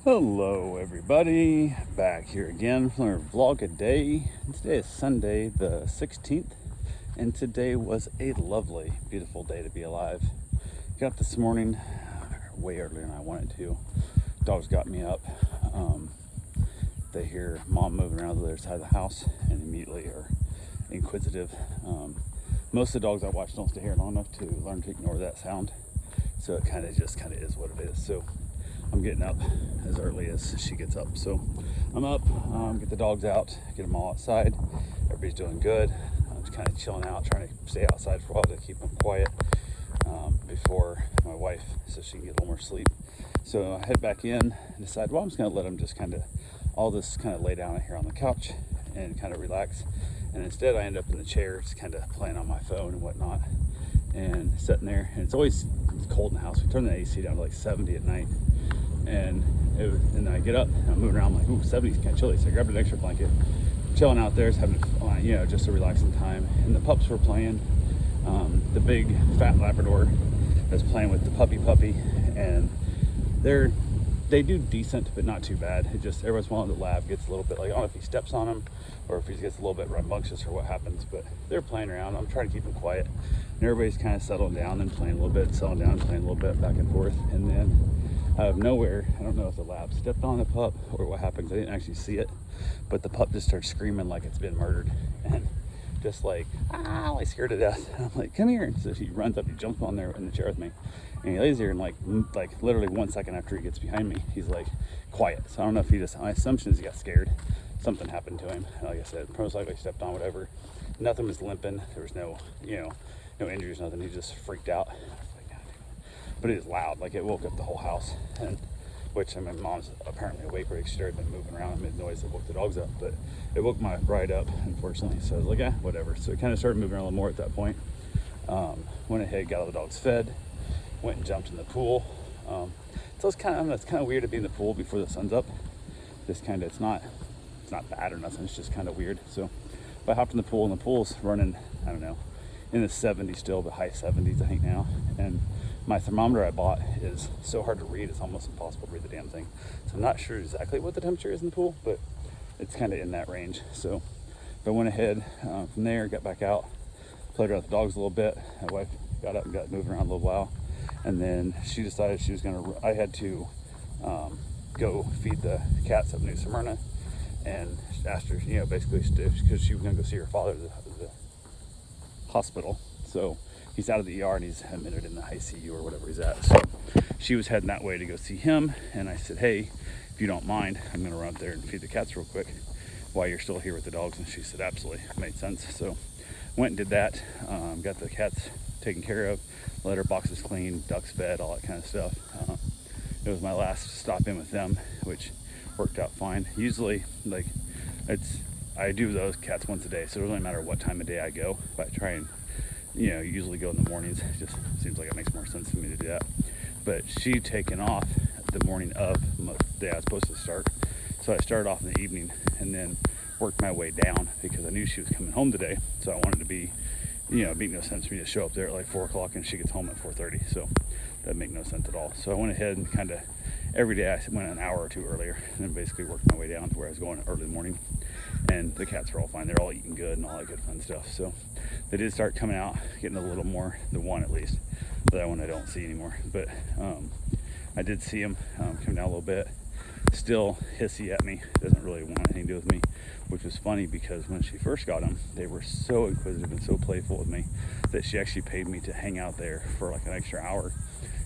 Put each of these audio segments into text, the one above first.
Hello everybody, back here again for another vlog a day. Today is Sunday the 16th, and today was a lovely, beautiful day to be alive. Got up this morning way earlier than I wanted to. Dogs got me up. They hear mom moving around the other side of the house and immediately are inquisitive. Most of the dogs I watch don't stay here long enough to learn to ignore that sound, so it kind of is what it is. So I'm getting up as early as she gets up. So I'm up, get the dogs out, get them all outside. Everybody's doing good. I'm just kind of chilling out, trying to stay outside for a while to keep them quiet before my wife, so she can get a little more sleep. So I head back in and decide, well, I'm just gonna let them just all this lay down here on the couch and kind of relax. And instead I end up in the chair, just kind of playing on my phone and whatnot, and sitting there. And it's always cold in the house. We turn the AC down to like 70 at night. And then I get up and I'm moving around, I'm like, ooh, 70's kind of chilly. So I grabbed an extra blanket, chilling out there, just having just a relaxing time. And the pups were playing. The big fat Labrador is playing with the puppy, and they do decent, but not too bad. It just, every once in a while the lab gets a little bit like, I don't know if he steps on him or if he gets a little bit rambunctious or what happens, but they're playing around. I'm trying to keep them quiet, and everybody's kind of settling down and playing a little bit, settling down, playing a little bit back and forth. And then out of nowhere, I don't know if the lab stepped on the pup or what happened, I didn't actually see it, but the pup just starts screaming like it's been murdered, and just like, like scared to death. And I'm like, come here. And so he runs up, he jumps on there in the chair with me, and he lays here, and like literally 1 second after he gets behind me, he's like quiet. So I don't know if my assumption is he got scared, something happened to him. Like I said, most likely stepped on whatever. Nothing was limping, there was no injuries, nothing. He just freaked out. But it is loud, like it woke up the whole house, and mom's apparently awake, or she started moving around and made noise that woke the dogs up, but it woke my bride up, unfortunately. So I was like, whatever. So it kind of started moving around a little more at that point. Went ahead, got all the dogs fed, went and jumped in the pool. So it's kind of weird to be in the pool before the sun's up. It's not bad or nothing, it's just kind of weird. So I hopped in the pool, and the pool's running, I don't know, in the 70s still, but high 70s I think now. And my thermometer I bought is so hard to read, it's almost impossible to read the damn thing. So I'm not sure exactly what the temperature is in the pool, but it's kind of in that range. So I went ahead from there, got back out, played around with the dogs a little bit. My wife got up and got moving around a little while, and then she decided she was I had to go feed the cats up in New Smyrna, and asked her, basically, because she was going to go see her father at the hospital. So he's out of the ER and he's admitted in the ICU or whatever he's at. So she was heading that way to go see him, and I said, hey, if you don't mind, I'm gonna run up there and feed the cats real quick while you're still here with the dogs. And she said absolutely, it made sense. So went and did that, got the cats taken care of, litter boxes cleaned, ducks fed, all that kind of stuff. It was my last stop in with them, which worked out fine. Usually, I do those cats once a day, so it doesn't really matter what time of day I go. But I try and usually go in the mornings. It just seems like it makes more sense for me to do that. But she taken off the morning of the day I was supposed to start. So I started off in the evening and then worked my way down because I knew she was coming home today. So I wanted to be, it'd make no sense for me to show up there at like 4 o'clock and she gets home at 4:30. So that'd make no sense at all. So I went ahead and every day I went an hour or two earlier, and then basically worked my way down to where I was going early in the morning. And the cats are all fine. They're all eating good and all that good fun stuff. So they did start coming out, getting a little more, the one at least. That one I don't see anymore. But I did see him come down a little bit. Still hissy at me, doesn't really want anything to do with me, which was funny because when she first got him, they were so inquisitive and so playful with me that she actually paid me to hang out there for like an extra hour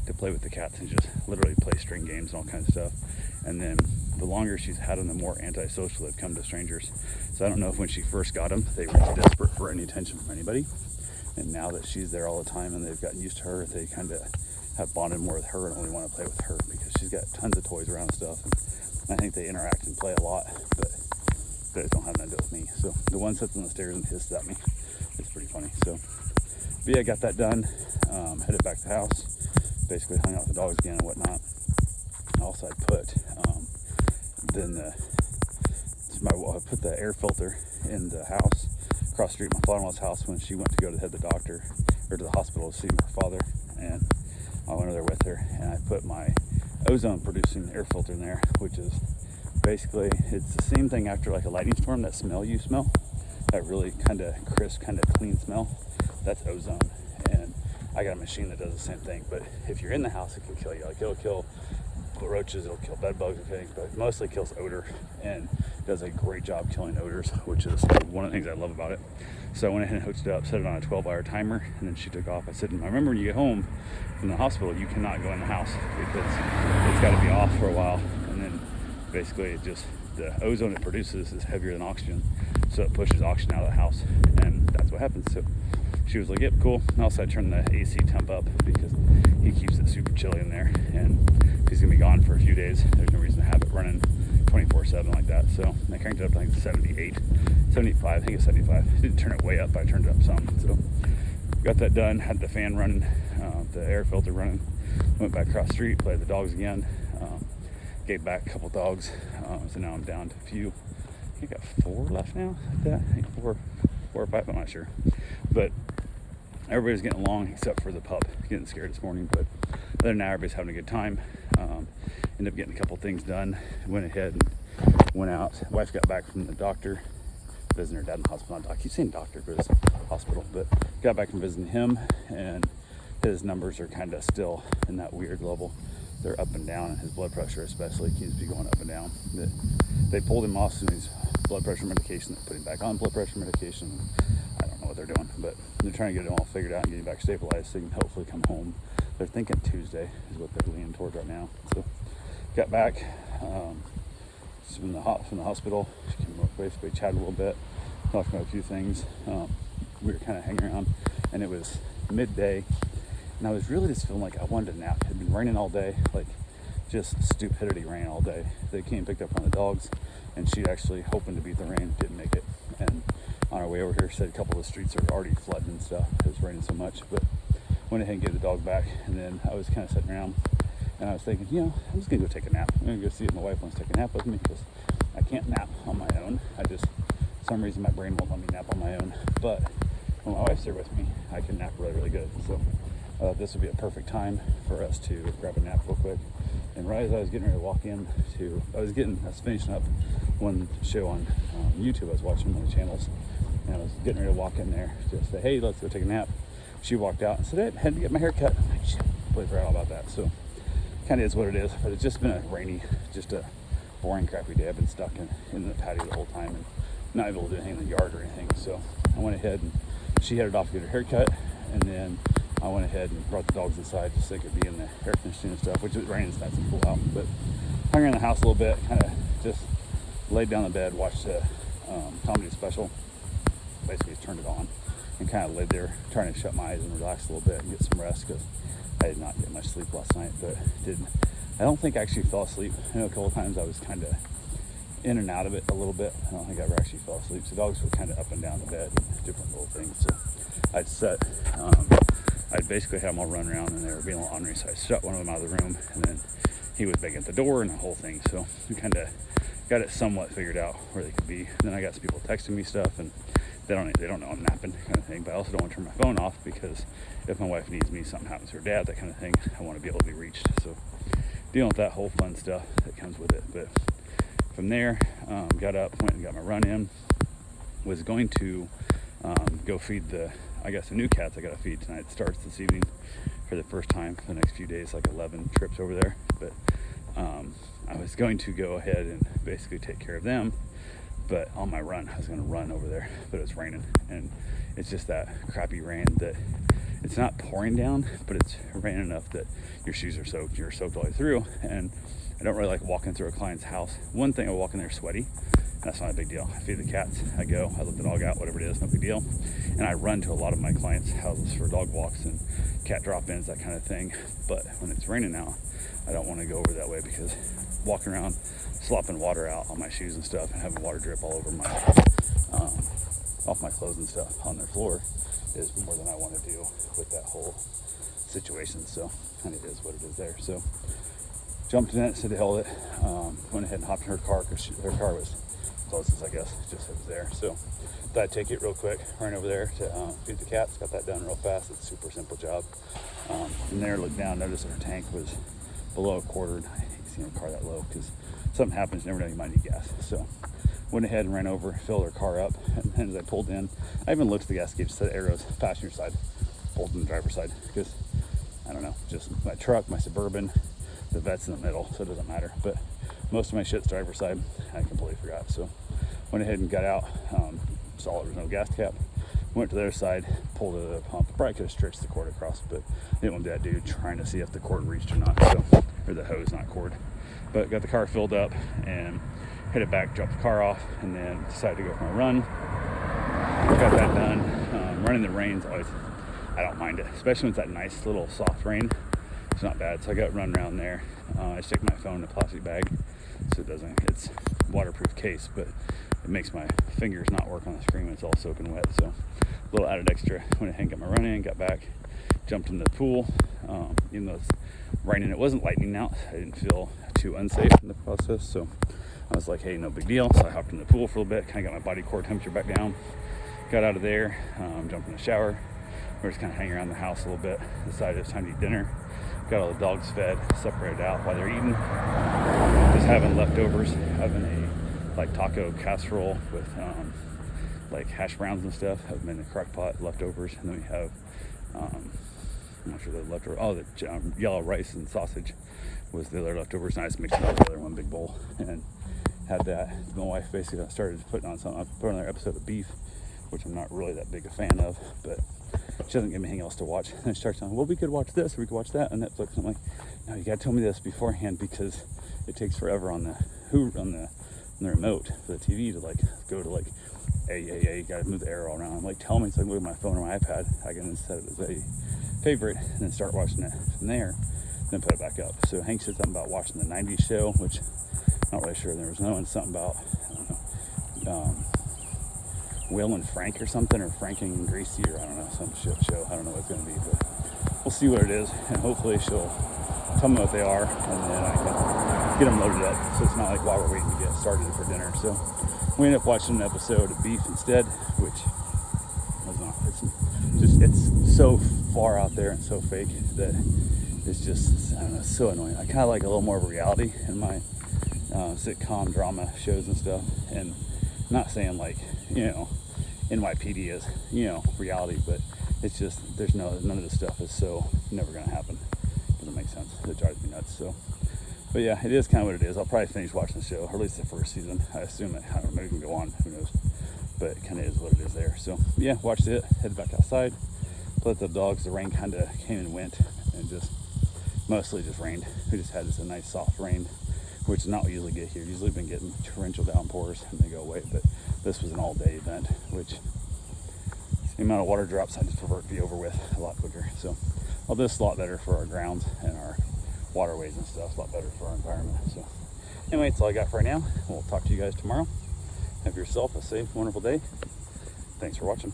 to play with the cats and just literally play string games and all kinds of stuff. And then the longer she's had them, the more antisocial they've come to strangers. So I don't know if when she first got them, they were desperate for any attention from anybody. And now that she's there all the time and they've gotten used to her, they kind of have bonded more with her and only want to play with her because she's got tons of toys around and stuff. And I think they interact and play a lot, but they don't have nothing to do with me. So the one sits on the stairs and hisses at me. It's pretty funny. So, but yeah, I got that done. Headed back to the house. Basically hung out with the dogs again and whatnot. Also, I put I put the air filter in the house across the street, my father-in-law's house, when she went to go to the doctor or to the hospital to see her father, and I went over there with her, and I put my ozone producing air filter in there, which is basically, it's the same thing after like a lightning storm, that smell you smell, that really kind of crisp, kind of clean smell, that's ozone. And I got a machine that does the same thing, but if you're in the house, it can kill you. Like it'll kill roaches, it'll kill bed bugs, okay, but mostly kills odor and does a great job killing odors, which is one of the things I love about it. So I went ahead and hooked it up, set it on a 12-hour timer, and then she took off. I said, I remember when you get home from the hospital, you cannot go in the house because it's got to be off for a while. And then basically it just, the ozone it produces is heavier than oxygen, so it pushes oxygen out of the house, and that's what happens. So she was like, yep, cool. And also I turned the AC temp up because he keeps it super chilly in there, and he's gonna be gone for a few days. There's no reason to have it running 24/7 like that. So I cranked it up to like 78, 75, I think it's 75. Didn't turn it way up, but I turned it up some. So got that done, had the fan running, the air filter running, went back across the street, played the dogs again, gave back a couple dogs. So now I'm down to a few. I think I got 4 left now. Like that. I think 4 or 5, I'm not sure. But everybody's getting along except for the pup getting scared this morning. But other than that, everybody's having a good time. Ended up getting a couple things done. Went ahead and went out. Wife got back from the doctor, visiting her dad in the hospital. I keep saying doctor, but it's hospital. But got back from visiting him, and his numbers are kind of still in that weird level. They're up and down, and his blood pressure especially keeps be going up and down. They pulled him off some of his blood pressure medication. They put him back on blood pressure medication. I don't know what they're doing, but they're trying to get him all figured out and get him back stabilized so he can hopefully come home. They're thinking Tuesday is what they're leaning towards right now. So got back from the hospital. She came up, basically chatted a little bit, talked about a few things. We were kind of hanging around, and it was midday, and I was really just feeling like I wanted to nap. It had been raining all day, like just stupidity rain all day. They came and picked up one of the dogs, and she actually, hoping to beat the rain, didn't make it. And on our way over here, she said a couple of the streets are already flooding and stuff. It was raining so much, but went ahead and gave the dog back. And then I was kind of sitting around, and I was thinking, I'm just gonna go take a nap. I'm gonna go see if my wife wants to take a nap with me, because I can't nap on my own. For some reason my brain won't let me nap on my own. But when my wife's there with me, I can nap really, really good. So this would be a perfect time for us to grab a nap real quick. And right as I was getting ready to walk in I was finishing up one show on YouTube. I was watching one of the channels, and I was getting ready to walk in there to say, hey, let's go take a nap. She walked out and said, hey, I had to get my hair cut. I'm like, shit, totally forgot all about that. So kind of is what it is, but it's just been a rainy, just a boring, crappy day. I've been stuck in the patio the whole time and not able to do anything in the yard or anything. So I went ahead, and she headed off to get her hair cut, and then I went ahead and brought the dogs inside just so they could be in the air conditioning and stuff, which is raining, it's nice and cool out. But hung around the house a little bit, kind of just laid down in bed, watched a comedy special, basically just turned it on, and kind of laid there trying to shut my eyes and relax a little bit and get some rest, because I did not get much sleep last night. But I don't think I actually fell asleep. I know a couple of times I was kind of in and out of it a little bit. I don't think I ever actually fell asleep. So dogs were kind of up and down the bed and different little things. So I'd basically have them all run around, and they were being a little ornery, so I shut one of them out of the room, and then he was banging at the door and the whole thing. So we kind of got it somewhat figured out where they could be. And then I got some people texting me stuff, and they don't know I'm napping, kind of thing. But I also don't want to turn my phone off, because if my wife needs me, something happens to her dad, that kind of thing, I want to be able to be reached. So dealing with that whole fun stuff that comes with it. But from there, got up, went and got my run in. Was going to go feed the new cats I got to feed tonight. It starts this evening for the first time for the next few days, like 11 trips over there. But I was going to go ahead and basically take care of them. But on my run, I was going to run over there, but it was raining, and it's just that crappy rain that it's not pouring down, but it's raining enough that your shoes are soaked, you're soaked all the way through. And I don't really like walking through a client's house. One thing, I walk in there sweaty. That's not a big deal. I feed the cats, I let the dog out, whatever it is, no big deal. And I run to a lot of my clients' houses for dog walks and cat drop-ins, that kind of thing. But when it's raining now, I don't want to go over that way, because walking around slopping water out on my shoes and stuff and having water drip all over my off my clothes and stuff on their floor is more than I want to do with that whole situation. So kind of is what it is there. So jumped in it, said to hell with it, went ahead and hopped in her car, because her car was closest, I guess, just it was there. So thought I'd take it real quick, ran over there to feed the cats, got that done real fast. It's a super simple job. From there, looked down, noticed that her tank was below a quarter. And I hate seeing a car that low because something happens, you never know, you might need gas. So went ahead and ran over, filled her car up, and then as I pulled in, I even looked at the gas gauge, set arrows, passenger side, pulled in the driver's side, because I don't know, just my truck, my Suburban, the vet's in the middle, so it doesn't matter. But most of my shit's driver's side. I completely forgot. So went ahead and got out, saw there was no gas cap, went to the other side, pulled the pump. Probably could have stretched the cord across, but I didn't want that dude trying to see if the cord reached or not, so, or the hose, not cord. But got the car filled up and headed back, dropped the car off, and then decided to go for a run. Got that done. Running the rain's always, I don't mind it, especially when it's that nice little soft rain. It's not bad. So I got run around there. I stick my phone in a plastic bag so it doesn't, it's waterproof case, but it makes my fingers not work on the screen when it's all soaking wet. So a little added extra. Went ahead and got my run in, got back, jumped in the pool. Even though it's raining, it wasn't lightning out. I didn't feel too unsafe in the process. So I was like, hey, no big deal. So I hopped in the pool for a little bit, kind of got my body core temperature back down, got out of there, jumped in the shower. We're just kind of hanging around the house a little bit, decided it was time to eat dinner. Got all the dogs fed, separated out while they're eating. Just having leftovers, having a like taco casserole with like hash browns and stuff, have them in the crock pot, leftovers. And then we have, I'm not sure the leftovers, oh, the yellow rice and sausage was the other leftovers. And I just mixed it all together in one big bowl and had that. My wife basically started putting on something. I put on another episode of Beef, which I'm not really that big a fan of, but she doesn't give me anything else to watch. And she starts saying, well, we could watch this, or we could watch that on Netflix. I'm like, no, you gotta tell me this beforehand because it takes forever on the remote for the TV to like go to like you gotta move the arrow around. I'm like, tell me, so I can look at my phone or my iPad. I can set it as a favorite and then start watching it from there, then put it back up. So Hank said something about watching the 90s show, which I'm not really sure. There was another one, something about, I don't know, Will and Frank or something, or Frank and Gracie, or I don't know, some shit show. I don't know what it's going to be, but we'll see what it is, and hopefully she'll tell me what they are, and then I can get them loaded up, so it's not like while we're waiting to get started for dinner. So we ended up watching an episode of Beef instead, which was not, it's so far out there and so fake that it's just, I don't know, so annoying. I kind of like a little more of a reality in my sitcom drama shows and stuff, and not saying like, you know, NYPD is, you know, reality, but it's just, none of this stuff is so never gonna happen. Doesn't make sense. It drives me nuts. So, but yeah, it is kind of what it is. I'll probably finish watching the show, or at least the first season. I assume it, I don't know, maybe it can go on, who knows, but it kind of is what it is there. So yeah, watched it, headed back outside, played with the dogs. The rain kind of came and went, and just mostly just rained. We just had this a nice soft rain, which is not what we usually get here. Usually been getting torrential downpours and they go away, but this was an all-day event, which the amount of water drops I just prefer to be over with a lot quicker. So all this is a lot better for our grounds and our waterways and stuff. It's a lot better for our environment. So anyway, that's all I got for right now. We'll talk to you guys tomorrow. Have yourself a safe, wonderful day. Thanks for watching.